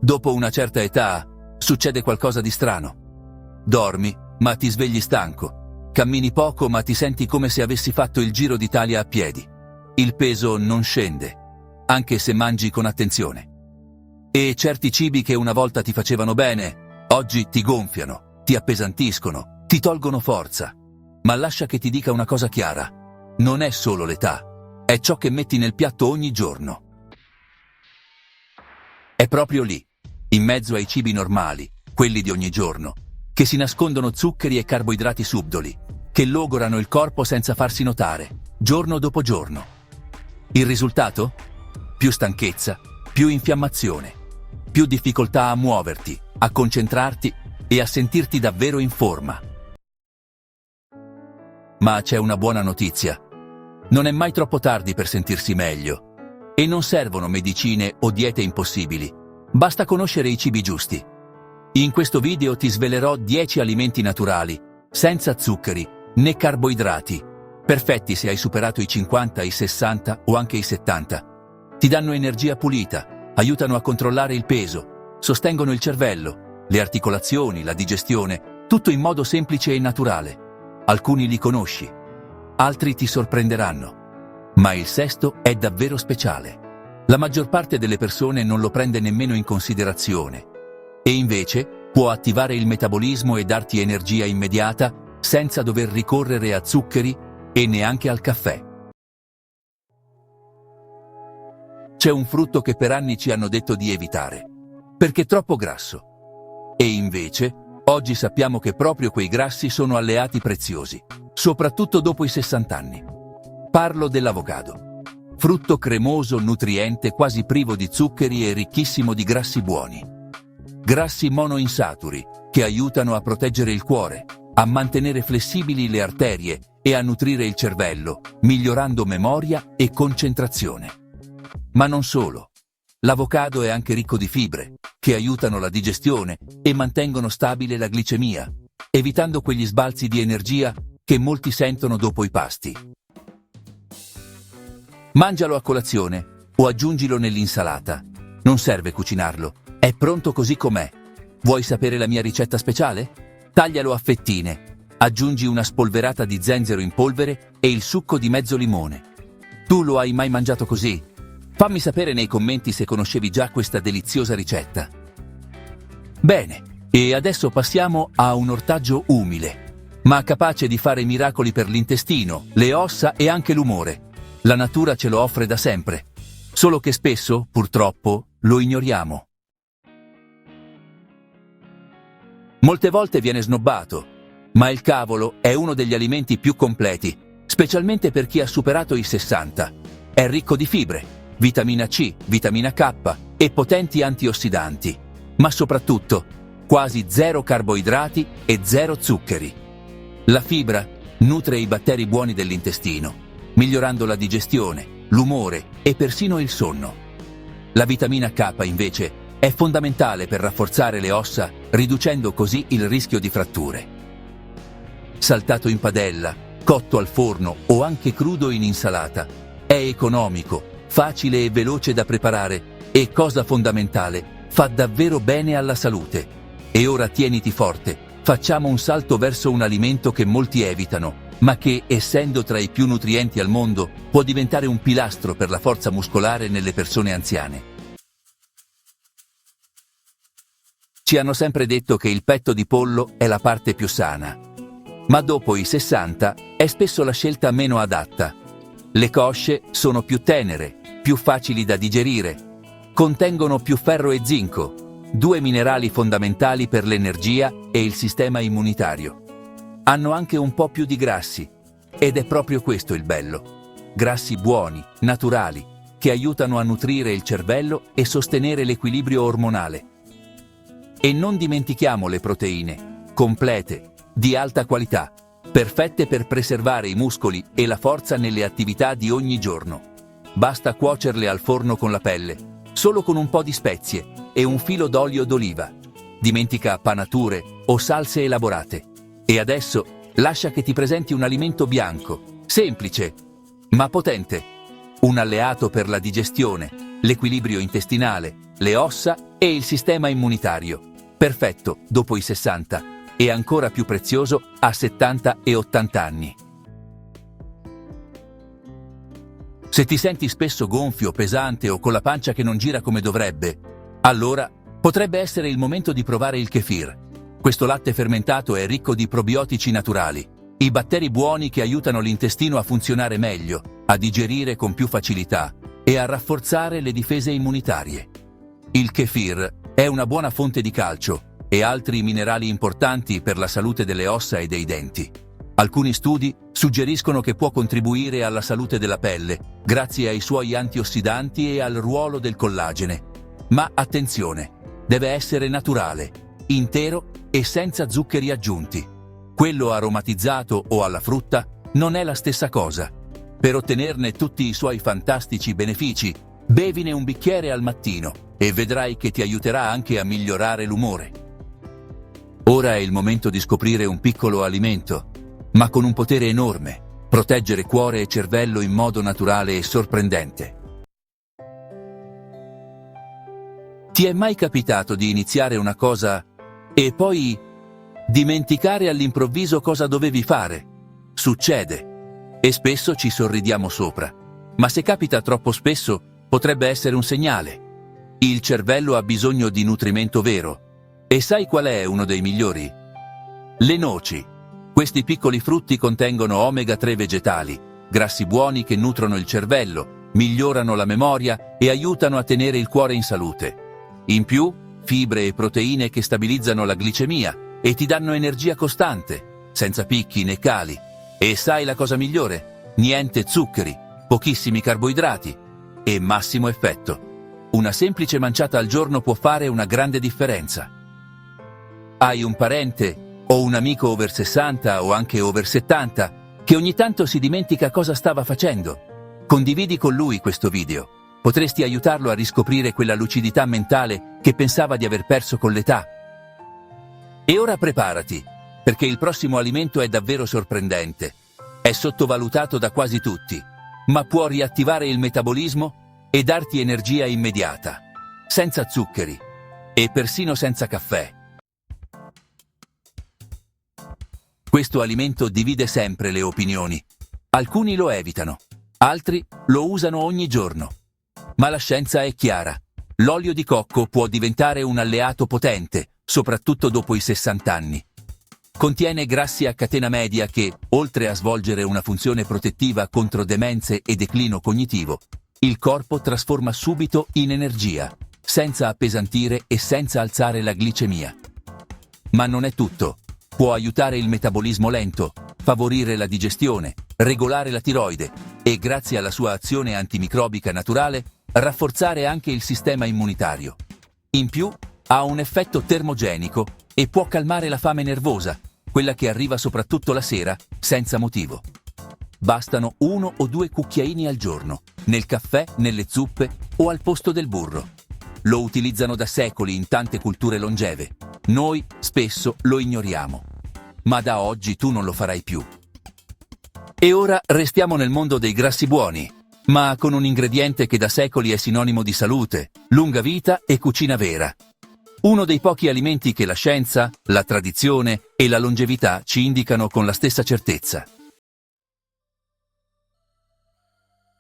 Dopo una certa età succede qualcosa di strano. Dormi, ma ti svegli stanco. Cammini poco, ma ti senti come se avessi fatto il Giro d'Italia a piedi. Il peso non scende, anche se mangi con attenzione. E certi cibi che una volta ti facevano bene, oggi ti gonfiano, ti appesantiscono, ti tolgono forza. Ma lascia che ti dica una cosa chiara. Non è solo l'età, è ciò che metti nel piatto ogni giorno. È proprio lì, in mezzo ai cibi normali, quelli di ogni giorno, che si nascondono zuccheri e carboidrati subdoli, che logorano il corpo senza farsi notare, giorno dopo giorno. Il risultato? Più stanchezza, più infiammazione, più difficoltà a muoverti, a concentrarti e a sentirti davvero in forma. Ma c'è una buona notizia. Non è mai troppo tardi per sentirsi meglio. E non servono medicine o diete impossibili. Basta conoscere i cibi giusti. In questo video ti svelerò 10 alimenti naturali, senza zuccheri né carboidrati, perfetti se hai superato i 50, i 60 o anche i 70. Ti danno energia pulita, aiutano a controllare il peso, sostengono il cervello, le articolazioni, la digestione, tutto in modo semplice e naturale. Alcuni li conosci, altri ti sorprenderanno. Ma il sesto è davvero speciale. La maggior parte delle persone non lo prende nemmeno in considerazione. E invece può attivare il metabolismo e darti energia immediata senza dover ricorrere a zuccheri e neanche al caffè. C'è un frutto che per anni ci hanno detto di evitare, perché è troppo grasso. E invece, oggi sappiamo che proprio quei grassi sono alleati preziosi, soprattutto dopo i 60 anni. Parlo dell'avocado. Frutto cremoso, nutriente, quasi privo di zuccheri e ricchissimo di grassi buoni. Grassi monoinsaturi che aiutano a proteggere il cuore, a mantenere flessibili le arterie e a nutrire il cervello, migliorando memoria e concentrazione. Ma non solo. L'avocado è anche ricco di fibre, che aiutano la digestione e mantengono stabile la glicemia, evitando quegli sbalzi di energia che molti sentono dopo i pasti. Mangialo a colazione o aggiungilo nell'insalata. Non serve cucinarlo, è pronto così com'è. Vuoi sapere la mia ricetta speciale? Taglialo a fettine, aggiungi una spolverata di zenzero in polvere e il succo di mezzo limone. Tu lo hai mai mangiato così? Fammi sapere nei commenti se conoscevi già questa deliziosa ricetta. Bene, e adesso passiamo a un ortaggio umile, ma capace di fare miracoli per l'intestino, le ossa e anche l'umore. La natura ce lo offre da sempre, solo che spesso, purtroppo, lo ignoriamo. Molte volte viene snobbato, ma il cavolo è uno degli alimenti più completi, specialmente per chi ha superato i 60. È ricco di fibre, vitamina C, vitamina K e potenti antiossidanti, ma soprattutto quasi zero carboidrati e zero zuccheri. La fibra nutre i batteri buoni dell'intestino, migliorando la digestione, l'umore e persino il sonno. La vitamina K, invece, è fondamentale per rafforzare le ossa, riducendo così il rischio di fratture. Saltato in padella, cotto al forno o anche crudo in insalata, è economico, facile e veloce da preparare e, cosa fondamentale, fa davvero bene alla salute. E ora tieniti forte, facciamo un salto verso un alimento che molti evitano, ma che, essendo tra i più nutrienti al mondo, può diventare un pilastro per la forza muscolare nelle persone anziane. Ci hanno sempre detto che il petto di pollo è la parte più sana, ma dopo i 60 è spesso la scelta meno adatta. Le cosce sono più tenere, più facili da digerire, contengono più ferro e zinco, due minerali fondamentali per l'energia e il sistema immunitario. Hanno anche un po' più di grassi, ed è proprio questo il bello. Grassi buoni, naturali, che aiutano a nutrire il cervello e sostenere l'equilibrio ormonale. E non dimentichiamo le proteine, complete, di alta qualità, perfette per preservare i muscoli e la forza nelle attività di ogni giorno. Basta cuocerle al forno con la pelle, solo con un po' di spezie e un filo d'olio d'oliva. Dimentica panature o salse elaborate. E adesso lascia che ti presenti un alimento bianco, semplice, ma potente. Un alleato per la digestione, l'equilibrio intestinale, le ossa e il sistema immunitario. Perfetto dopo i 60 e ancora più prezioso a 70 e 80 anni. Se ti senti spesso gonfio, pesante o con la pancia che non gira come dovrebbe, allora potrebbe essere il momento di provare il kefir. Questo latte fermentato è ricco di probiotici naturali, i batteri buoni che aiutano l'intestino a funzionare meglio, a digerire con più facilità e a rafforzare le difese immunitarie. Il kefir è una buona fonte di calcio e altri minerali importanti per la salute delle ossa e dei denti. Alcuni studi suggeriscono che può contribuire alla salute della pelle grazie ai suoi antiossidanti e al ruolo del collagene. Ma attenzione, deve essere naturale, intero e senza zuccheri aggiunti. Quello aromatizzato o alla frutta non è la stessa cosa. Per ottenerne tutti i suoi fantastici benefici, bevine un bicchiere al mattino e vedrai che ti aiuterà anche a migliorare l'umore. Ora è il momento di scoprire un piccolo alimento, ma con un potere enorme, proteggere cuore e cervello in modo naturale e sorprendente. Ti è mai capitato di iniziare una cosa e poi dimenticare all'improvviso cosa dovevi fare? Succede, e spesso ci sorridiamo sopra, ma se capita troppo spesso potrebbe essere un segnale. Il cervello ha bisogno di nutrimento vero. E sai qual è uno dei migliori? Le noci. Questi piccoli frutti contengono omega 3 vegetali, grassi buoni che nutrono il cervello, migliorano la memoria e aiutano a tenere il cuore in salute. In più, fibre e proteine che stabilizzano la glicemia e ti danno energia costante, senza picchi né cali. E sai la cosa migliore? Niente zuccheri, pochissimi carboidrati e massimo effetto. Una semplice manciata al giorno può fare una grande differenza. Hai un parente o un amico over 60 o anche over 70 che ogni tanto si dimentica cosa stava facendo? Condividi con lui questo video. Potresti aiutarlo a riscoprire quella lucidità mentale che pensava di aver perso con l'età. E ora preparati, perché il prossimo alimento è davvero sorprendente. È sottovalutato da quasi tutti, ma può riattivare il metabolismo e darti energia immediata, senza zuccheri e persino senza caffè. Questo alimento divide sempre le opinioni. Alcuni lo evitano, altri lo usano ogni giorno. Ma la scienza è chiara. L'olio di cocco può diventare un alleato potente, soprattutto dopo i 60 anni. Contiene grassi a catena media che, oltre a svolgere una funzione protettiva contro demenze e declino cognitivo, il corpo trasforma subito in energia, senza appesantire e senza alzare la glicemia. Ma non è tutto. Può aiutare il metabolismo lento, favorire la digestione, regolare la tiroide e, grazie alla sua azione antimicrobica naturale, rafforzare anche il sistema immunitario. In più, ha un effetto termogenico e può calmare la fame nervosa, quella che arriva soprattutto la sera, senza motivo. Bastano 1 o 2 cucchiaini al giorno, nel caffè, nelle zuppe o al posto del burro. Lo utilizzano da secoli in tante culture longeve. Noi spesso lo ignoriamo. Ma da oggi tu non lo farai più. E ora restiamo nel mondo dei grassi buoni, ma con un ingrediente che da secoli è sinonimo di salute, lunga vita e cucina vera. Uno dei pochi alimenti che la scienza, la tradizione e la longevità ci indicano con la stessa certezza.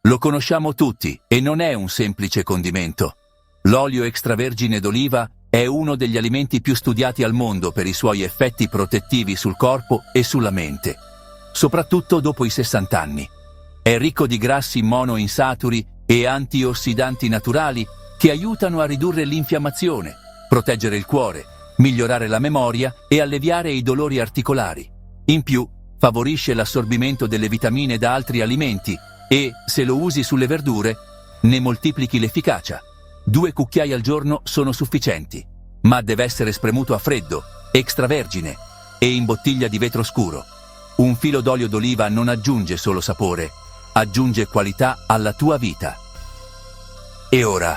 Lo conosciamo tutti e non è un semplice condimento. L'olio extravergine d'oliva è uno degli alimenti più studiati al mondo per i suoi effetti protettivi sul corpo e sulla mente, soprattutto dopo i 60 anni. È ricco di grassi monoinsaturi e antiossidanti naturali che aiutano a ridurre l'infiammazione, proteggere il cuore, migliorare la memoria e alleviare i dolori articolari. In più, favorisce l'assorbimento delle vitamine da altri alimenti e, se lo usi sulle verdure, ne moltiplichi l'efficacia. 2 cucchiai al giorno sono sufficienti, ma deve essere spremuto a freddo, extravergine e in bottiglia di vetro scuro. Un filo d'olio d'oliva non aggiunge solo sapore, aggiunge qualità alla tua vita. E ora,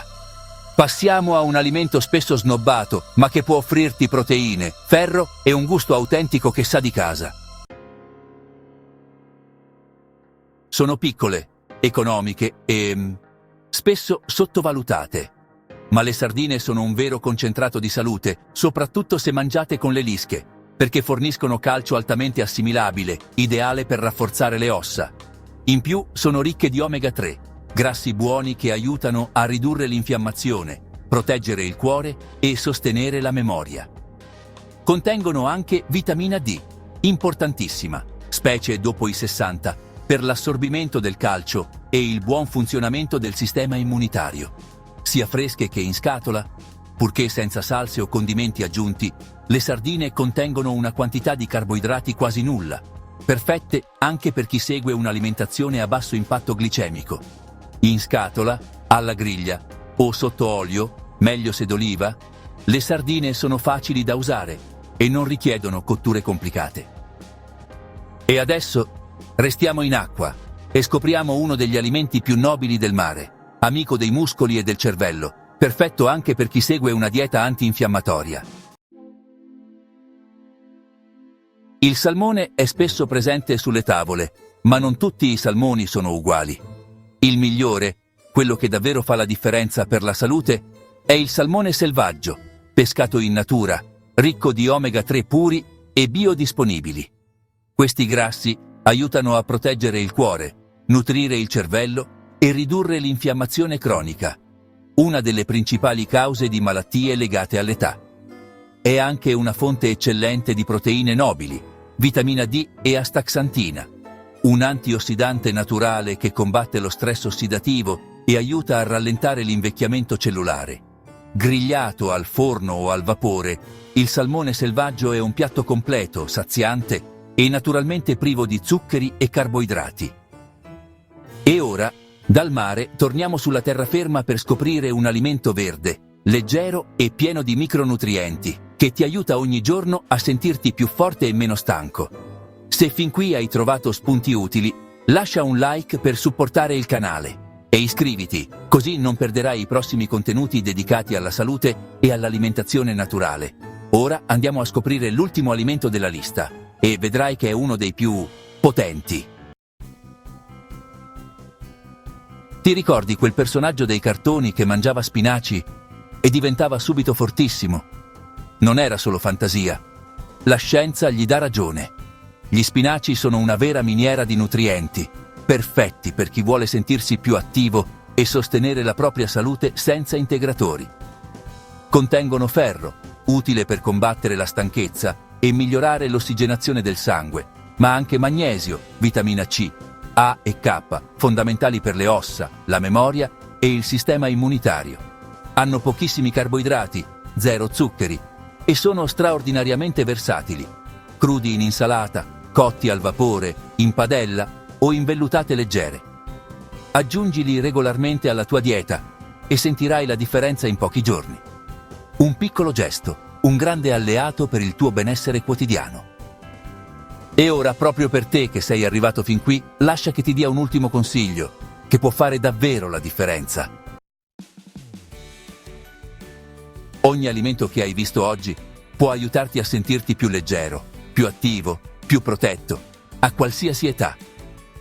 passiamo a un alimento spesso snobbato, ma che può offrirti proteine, ferro e un gusto autentico che sa di casa. Sono piccole, economiche e spesso sottovalutate. Ma le sardine sono un vero concentrato di salute, soprattutto se mangiate con le lische, perché forniscono calcio altamente assimilabile, ideale per rafforzare le ossa. In più sono ricche di omega 3, grassi buoni che aiutano a ridurre l'infiammazione, proteggere il cuore e sostenere la memoria. Contengono anche vitamina D, importantissima, specie dopo i 60, per l'assorbimento del calcio e il buon funzionamento del sistema immunitario. Sia fresche che in scatola, purché senza salse o condimenti aggiunti, le sardine contengono una quantità di carboidrati quasi nulla, perfette anche per chi segue un'alimentazione a basso impatto glicemico. In scatola, alla griglia o sotto olio, meglio se d'oliva, le sardine sono facili da usare e non richiedono cotture complicate. E adesso restiamo in acqua e scopriamo uno degli alimenti più nobili del mare, amico dei muscoli e del cervello, perfetto anche per chi segue una dieta antinfiammatoria. Il salmone è spesso presente sulle tavole, ma non tutti i salmoni sono uguali. Il migliore, quello che davvero fa la differenza per la salute, è il salmone selvaggio, pescato in natura, ricco di omega 3 puri e biodisponibili. Questi grassi aiutano a proteggere il cuore, nutrire il cervello e ridurre l'infiammazione cronica, una delle principali cause di malattie legate all'età. È anche una fonte eccellente di proteine nobili, vitamina D e astaxantina, un antiossidante naturale che combatte lo stress ossidativo e aiuta a rallentare l'invecchiamento cellulare. Grigliato al forno o al vapore, il salmone selvaggio è un piatto completo, saziante e naturalmente privo di zuccheri e carboidrati. E ora, dal mare torniamo sulla terraferma per scoprire un alimento verde, leggero e pieno di micronutrienti, che ti aiuta ogni giorno a sentirti più forte e meno stanco. Se fin qui hai trovato spunti utili, lascia un like per supportare il canale e iscriviti, così non perderai i prossimi contenuti dedicati alla salute e all'alimentazione naturale. Ora andiamo a scoprire l'ultimo alimento della lista e vedrai che è uno dei più potenti. Ti ricordi quel personaggio dei cartoni che mangiava spinaci e diventava subito fortissimo? Non era solo fantasia. La scienza gli dà ragione. Gli spinaci sono una vera miniera di nutrienti, perfetti per chi vuole sentirsi più attivo e sostenere la propria salute senza integratori. Contengono ferro, utile per combattere la stanchezza e migliorare l'ossigenazione del sangue, ma anche magnesio, vitamina C, A e K, fondamentali per le ossa, la memoria e il sistema immunitario. Hanno pochissimi carboidrati, zero zuccheri e sono straordinariamente versatili. Crudi in insalata, cotti al vapore, in padella o in vellutate leggere. Aggiungili regolarmente alla tua dieta e sentirai la differenza in pochi giorni. Un piccolo gesto, un grande alleato per il tuo benessere quotidiano. E ora, proprio per te che sei arrivato fin qui, lascia che ti dia un ultimo consiglio, che può fare davvero la differenza. Ogni alimento che hai visto oggi può aiutarti a sentirti più leggero, più attivo, più protetto, a qualsiasi età.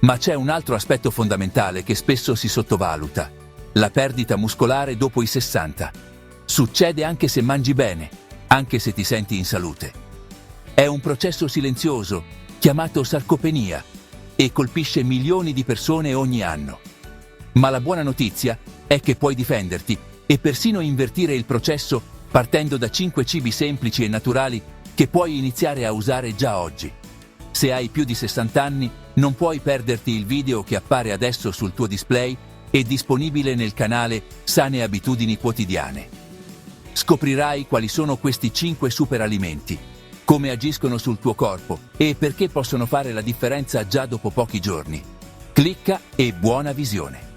Ma c'è un altro aspetto fondamentale che spesso si sottovaluta: la perdita muscolare dopo i 60. Succede anche se mangi bene, anche se ti senti in salute. È un processo silenzioso, chiamato sarcopenia, e colpisce milioni di persone ogni anno. Ma la buona notizia è che puoi difenderti e persino invertire il processo partendo da 5 cibi semplici e naturali che puoi iniziare a usare già oggi. Se hai più di 60 anni, non puoi perderti il video che appare adesso sul tuo display e disponibile nel canale Sane Abitudini Quotidiane. Scoprirai quali sono questi 5 superalimenti, come agiscono sul tuo corpo e perché possono fare la differenza già dopo pochi giorni. Clicca e buona visione!